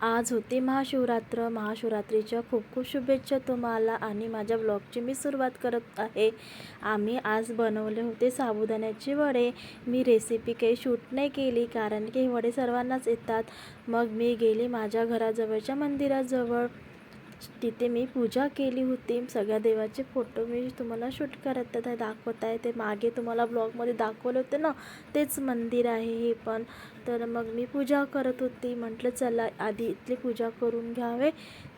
आज होती महाशिवरात्र. महाशिवरात्रीच्या खूप खूप शुभेच्छा तुम्हाला. आणि माझ्या ब्लॉगची मी सुरुवात करत आहे. आम्ही आज बनवले होते साबुदाण्याचे वडे. मी रेसिपी काही शूट नाही केली कारण की हे वडे सर्वांनाच येतात. मग मी गेली माझ्या घराजवळच्या मंदिराजवळ. तिथे मी पूजा केली होती. सगळ्या देवाचे फोटो मी तुम्हाला शूट करत आहे, दाखवत आहे. ते मागे तुम्हाला ब्लॉगमध्ये दाखवले होते ना, तेच मंदिर आहे हे पण. तर मग मी पूजा करत होती. म्हटलं चला आधी इथली पूजा करून घ्यावे.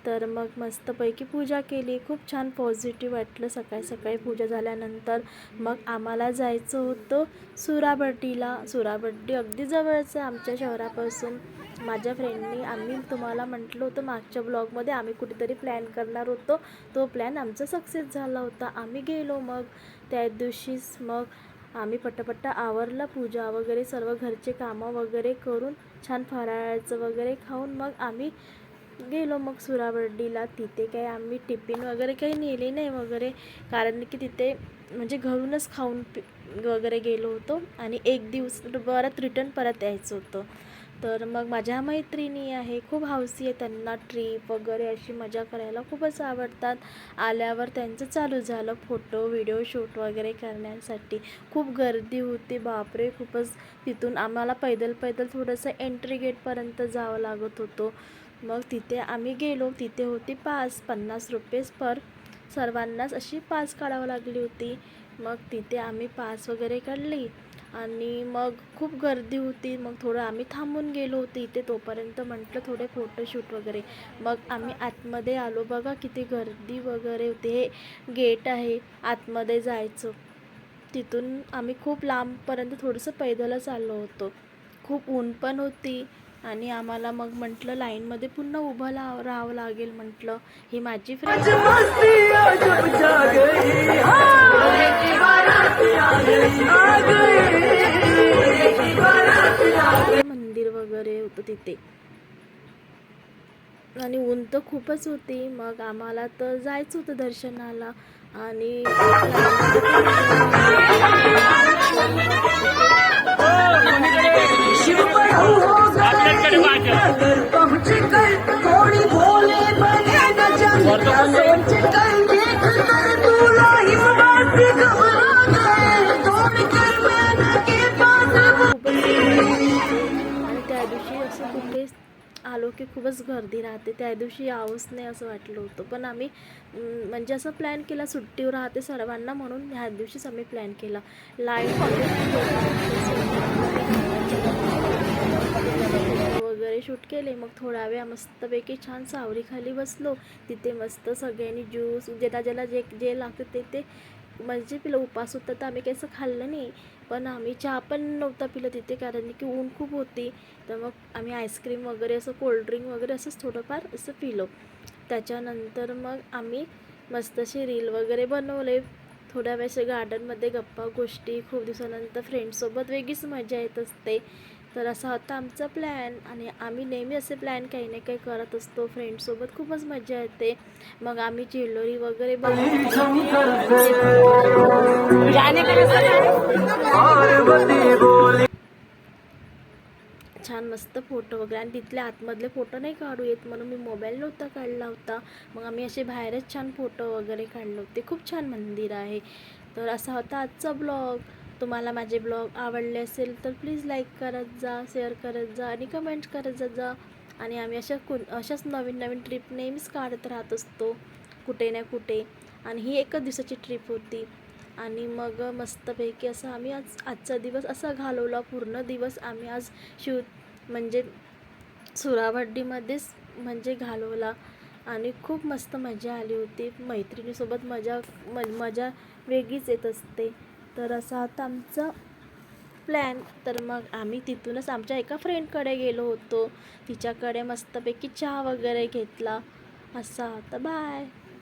तर मग मस्तपैकी पूजा केली. खूप छान पॉझिटिव्ह वाटलं सकाळी सकाळी पूजा झाल्यानंतर. मग आम्हाला जायचं होतं सुराबर्डीला. सुराबर्डी अगदी जवळच आहे आमच्या शहरापासून. माझ्या फ्रेंडनी आम्ही तुम्हाला म्हटलं होतं मागच्या ब्लॉगमध्ये आम्ही कुठेतरी प्लॅन करणार होतो. तो प्लॅन आमचा सक्सेस झाला होता. आम्ही गेलो. मग त्या दिवशीच मग आम्ही पटापट्टा आवरलं, पूजा वगैरे सर्व घरचे कामं वगैरे करून छान फराळाचं वगैरे खाऊन मग आम्ही गेलो मग सुराबर्डीला. तिथे काही आम्ही टिफिन वगैरे काही नेले नाही वगैरे, कारण की तिथे म्हणजे घरूनच खाऊन वगैरे गेलो होतो आणि एक दिवस परत रिटर्न परत यायचं होतं. तर मग माझ्या मैत्रिणी आहे, खूप हौसी आहे त्यांना ट्रिप वगैरे अशी मजा करायला खूपच आवडतात. आल्यावर त्यांचं चालू झालं फोटो व्हिडिओ शूट वगैरे करण्यासाठी. खूप गर्दी होती बापरे, खूपच. तिथून आम्हाला पैदल थोडंसं एंट्री गेटपर्यंत जावं लागत होतं. मग तिथे आम्ही गेलो. तिथे होती पास, 50 रुपये पर सर्वांनाच अशी पास काढावं लागली होती. मग तिथे आम्ही पास वगैरे काढली आणि मग खूप गर्दी होती. मग थोडं आम्ही थांबून गेलो होतो इथे. तोपर्यंत म्हटलं थोडे फोटोशूट वगैरे. मग आम्ही आतमध्ये आलो. बघा किती गर्दी वगैरे होते. हे गेट आहे आतमध्ये जायचं. तिथून आम्ही खूप लांबपर्यंत थोडंसं पैदलच आलो होतो. खूप ऊन पण होती आणि आम्हाला मग म्हटलं लाईनमध्ये पुन्हा उभं राहावं लागेल. म्हटलं ही माझी फ्रेंड मंदिर वगैरे होतं तिथे आणि ऊन तर खूपच होती. मग आम्हाला तर जायचं होतं दर्शनाला आणि त्या दिवशी असं कुठे आलो की खूपच गर्दी राहते. त्या दिवशी यावंच नाही असं वाटलं होतं. पण आम्ही म्हणजे असं प्लॅन केला, सुट्टीवर राहते सर्वांना म्हणून ह्या दिवशीच आम्ही प्लॅन केला. लाईट वगैरे शूट केले. मग थोडा वेळ मस्तपैकी छान सावलीखाली बसलो. तिथे मस्त सगळ्यांनी ज्यूस ज्याला जे लागतं ते म्हणजे पिलं. उपास होता तर आम्ही काही असं खाल्लं नाही, पण आम्ही चहा पण नव्हता पिलं तिथे कारण की ऊन खूप होती. तर मग आम्ही आईस्क्रीम वगैरे असं कोल्ड्रिंक वगैरे असंच थोडंफार असं पिलो. त्याच्यानंतर मग आम्ही मस्त असे रील वगैरे बनवले. थोड्या वेळेस गार्डनमध्ये गप्पा गोष्टी. खूप दिवसानंतर फ्रेंड्ससोबत वेगळीच मजा येत असते. तर असा होता आमचा प्लॅन आणि आम्ही नेहमी असे प्लॅन काही ना काही करत असतो. फ्रेंड्ससोबत खूपच मजा येते. मग आम्ही ज्वेलरी वगैरे छान मस्त फोटो वगैरे. आणि तिथले आतमधले फोटो नाही काढू येत म्हणून मी मोबाईल नव्हता काढला होता. मग आम्ही असे बाहेरच छान फोटो वगैरे काढले होते. खूप छान मंदिर आहे. तर असा होता आजचा ब्लॉग. तुम्हाला माझे ब्लॉग आवडले असेल तर प्लीज लाईक करत जा, शेअर करत जा आणि कमेंट करत जा. आणि आम्ही अशाच नवीन ट्रिप नेहमीच काढत राहत असतो कुठे ना कुठे. आणि ही एकच दिवसाची ट्रिप होती. आणि मग मस्तपैकी असं आम्ही आजचा दिवस असा घालवला. पूर्ण दिवस आम्ही आज म्हणजे सुराबर्डीमध्येच म्हणजे घालवला आणि खूप मस्त मजा आली होती. मैत्रिणीसोबत मजा वेगळीच येत असते. तर असा होता आमचा प्लॅन. तर मग आम्ही तिथूनच आमच्या एका फ्रेंडकडे गेलो होतो. तिच्याकडे मस्तपैकी चहा वगैरे घेतला. असा होता. बाय.